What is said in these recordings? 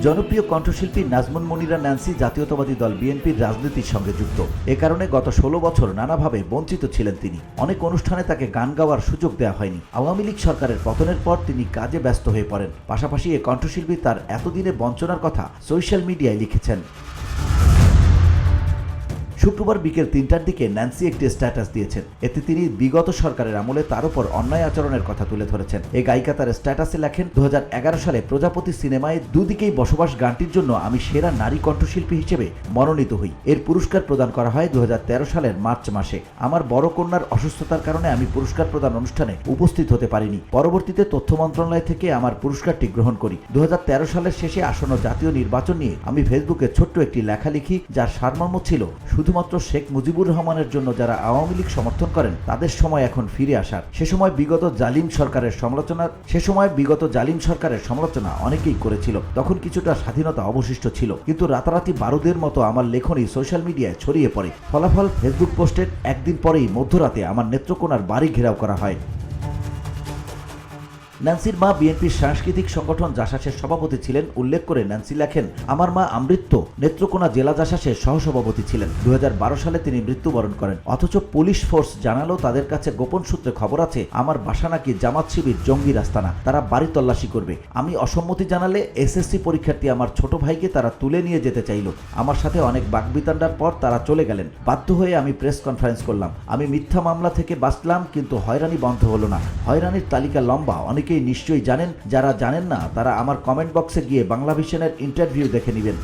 জনপ্রিয় কণ্ঠশিল্পী নাজমুন মুনিরা ন্যান্সি জাতীয়তাবাদী দল বিএনপির রাজনীতির সঙ্গে যুক্ত। এ কারণে গত 16 বছর নানাভাবে বঞ্চিত ছিলেন তিনি। অনেক অনুষ্ঠানে তাকে গান গাওয়ার সুযোগ দেওয়া হয়নি। আওয়ামী লীগ সরকারের পতনের পর তিনি কাজে ব্যস্ত হয়ে পড়েন। পাশাপাশি এ কণ্ঠশিল্পী তার এতদিনে বঞ্চনার কথা সোশ্যাল মিডিয়ায় লিখেছেন। শুক্রবার বিকেল 3টার দিকে ন্যান্সি একটি স্ট্যাটাস দিয়েছেন। এতে তিনি বিগত সরকারের আমলে তার উপর অন্যায় আচরণের কথা তুলে ধরেছেন। এই গায়িকা তার স্ট্যাটাসে লেখেন, 2011 সালে প্রজাপতি সিনেমায় দুদিকেই বসবাস গানটির জন্য আমি সেরা নারী কণ্ঠশিল্পী হিসেবে মনোনীত হই। এর পুরস্কার প্রদান করা হয় 2013 সালের মার্চ মাসে। আমার বড় কন্যার অসুস্থতার কারণে আমি পুরস্কার প্রদান অনুষ্ঠানে উপস্থিত হতে পারিনি। পরবর্তীতে তথ্য মন্ত্রণালয় থেকে আমার পুরস্কারটি গ্রহণ করি। 2013 সালের শেষে আসন্ন জাতীয় নির্বাচন নিয়ে আমি ফেসবুকে ছোট্ট একটি লেখা লিখি, যার সারমর্ম ছিল, শুধুমাত্র শেখ মুজিবুর রহমানের জন্য যারা আওয়ামী লীগ সমর্থন করেন তাদের সময় এখন ফিরে আসার। সে সময় বিগত জালিম সরকারের সমালোচনা অনেকেই করেছিল। তখন কিছুটা স্বাধীনতা অবশিষ্ট ছিল, কিন্তু রাতারাতি বারুদের মতো আমার লেখনী সোশ্যাল মিডিয়ায় ছড়িয়ে পড়ে। ফলাফল, ফেসবুক পোস্টের একদিন পরেই মধ্যরাতে আমার নেত্রকোনার বাড়ি ঘেরাও করা হয়। ন্যান্সির মা বিএনপির সাংস্কৃতিক সংগঠন জাসাসের সভাপতি ছিলেন উল্লেখ করে ন্যান্সি লেখেন, আমার মা আমৃত্য নেত্রকোনা জেলা জাসাসের সহসভাপতি ছিলেন। 2012 সালে তিনি মৃত্যুবরণ করেন। অথচ পুলিশ ফোর্স জানালো তাদের কাছে গোপন সূত্রে খবর আছে আমার বাসা নাকি জামাত শিবির জঙ্গির আস্তানা, তারা বাড়ি তল্লাশি করবে। আমি অসম্মতি জানালে এসএসসি পরীক্ষার্থী আমার ছোট ভাইকে তারা তুলে নিয়ে যেতে চাইল। আমার সাথে অনেক বাকবিতণ্ডার পর তারা চলে গেলেন। বাধ্য হয়ে আমি প্রেস কনফারেন্স করলাম। আমি মিথ্যা মামলা থেকে বাঁচলাম, কিন্তু হয়রানি বন্ধ হলো না। হয়রানির তালিকা লম্বা, অনেকেই নিশ্চয়ই জানেন। যারা জানেন না তারা আমার কমেন্ট বক্সে গিয়ে বাংলাভিশনের ইন্টারভিউ দেখে নেবেন।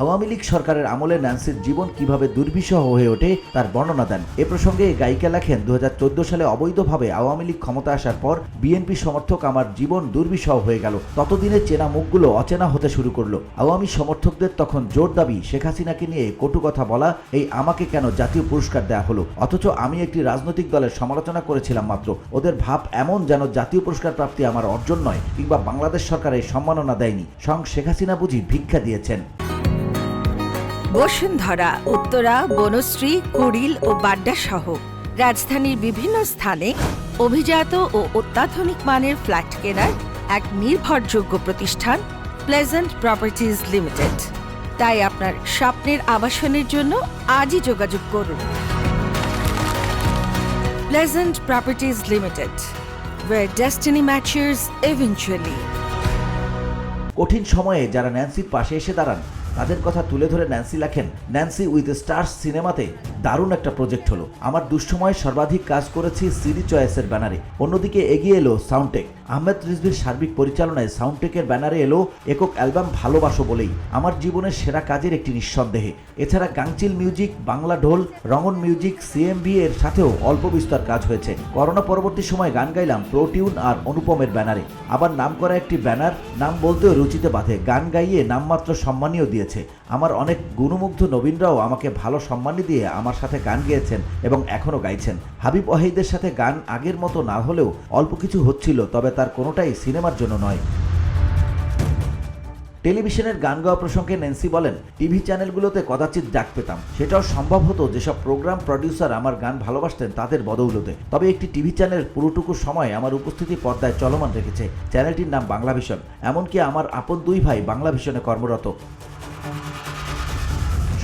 আওয়ামী লীগ সরকারের আমলে ন্যান্সির জীবন কিভাবে দুর্বিষহ হয়ে ওঠে তার বর্ণনা দেন। এ প্রসঙ্গে এই গায়িকা লেখেন, 2014 সালে অবৈধভাবে আওয়ামী লীগ ক্ষমতা আসার পর বিএনপি সমর্থক আমার জীবন দুর্বিষহ হয়ে গেল। ততদিনে চেনা মুখগুলো অচেনা হতে শুরু করলো। আওয়ামী সমর্থকদের তখন জোর দাবি, শেখ হাসিনাকে নিয়ে কটু কথা বলা, এই আমাকে কেন জাতীয় পুরস্কার দেওয়া হলো, অথচ আমি একটি রাজনৈতিক দলের সমালোচনা করেছিলাম মাত্র। ওদের ভাব এমন যেন জাতীয় পুরস্কার প্রাপ্তি আমার অর্জন নয়, কিংবা বাংলাদেশ সরকার এই সম্মাননা দেয়নি। স্বয়ং শেখ হাসিনা বুঝি ভিক্ষা দিয়েছেন। বসুন্ধরা, উত্তরা, বনশ্রী, কুড়িল ও বাড্ডা সহ রাজধানীর বিভিন্ন স্থানে অভিজাত ও অত্যাধুনিক মানের ফ্ল্যাট কেনার এক নির্ভরযোগ্য প্রতিষ্ঠান প্লেজেন্ট প্রপার্টিজ লিমিটেড। তাই আপনার স্বপ্নের আবাসনের জন্য আজই যোগাযোগ করুন। Pleasant properties limited, where destiny matches eventually। কঠিন সময়ে যারা ন্যান্সির পাশে এসে দাঁড়ান তাদের কথা তুলে ধরে ন্যান্সি লেখেন, ন্যান্সি উইথ স্টার্স সিনেমাতে দারুণ একটা প্রজেক্ট হলো। আমার দুঃসময়ে সর্বাধিক কাজ করেছি সিডি চয়েসের ব্যানারে। অন্যদিকে এগিয়ে এলো সাউন্ডটেক। আহমেদ রিজভির সার্বিক পরিচালনায় সাউন্ডটেকের ব্যানারে এলো একক অ্যালবাম ভালোবাসো বলেই, আমার জীবনের সেরা কাজের একটি নিঃসন্দেহে। এছাড়া গাংচিল মিউজিক, বাংলা ঢোল, রঙন মিউজিক, সিএমভি এর সাথেও অল্প বিস্তর কাজ হয়েছে। করোনা পরবর্তী সময় গান গাইলাম প্রোটিউন আর অনুপমের ব্যানারে। আবার নাম করা একটি ব্যানার, নাম বলতেও রুচিতে বাঁধে, গান গাইয়ে নামমাত্র সম্মানীয় দিয়েছে। আমার অনেক গুণমুগ্ধ নবীনরাও আমাকে ভালো সম্মানী দিয়ে আমার সাথে গান গেয়েছেন এবং এখনো গাইছেন। হাবিব ওয়াহিদের সাথে গান আগের মতো না হলেও অল্প কিছু হচ্ছিল, তবে তার কোনোটাই সিনেমার জন্য নয়। টেলিভিশনের গান গাওয়া প্রসঙ্গে ন্যান্সি বলেন, টিভি চ্যানেলগুলোতে কদাচিৎ ডাক পেতাম। সেটাও সম্ভব হতো যেসব প্রোগ্রাম প্রডিউসার আমার গান ভালোবাসতেন তাদের বদৌলতে। তবে একটি টিভি চ্যানেল পুরোটুকু সময় আমার উপস্থিতি পর্দায় চলমান রেখেছে। চ্যানেলটির নাম বাংলাভিশন। এমনকি আমার আপন 2 ভাই বাংলাভিশনে কর্মরত।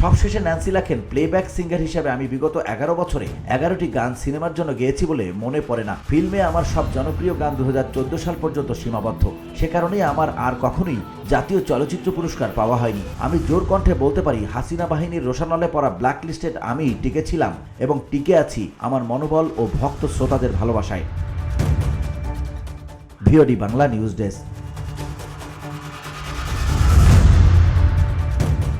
সবশেষে ন্যান্সি লেখেন, প্লেব্যাক সিঙ্গার হিসেবে আমি বিগত 11 বছরে 11টি গান সিনেমার জন্য গেয়েছি বলে মনে পড়ে না। ফিল্মে আমার সব জনপ্রিয় গান 2014 সাল পর্যন্ত সীমাবদ্ধ। সে কারণেই আমার আর কখনোই জাতীয় চলচ্চিত্র পুরস্কার পাওয়া হয়নি। আমি জোর কণ্ঠে বলতে পারি, হাসিনা বাহিনীর রোশানলে পড়া ব্ল্যাক লিস্টেড আমি টিকেছিলাম এবং টিকে আছি আমার মনোবল ও ভক্ত শ্রোতাদের ভালোবাসায়। VOD Bangla news desk.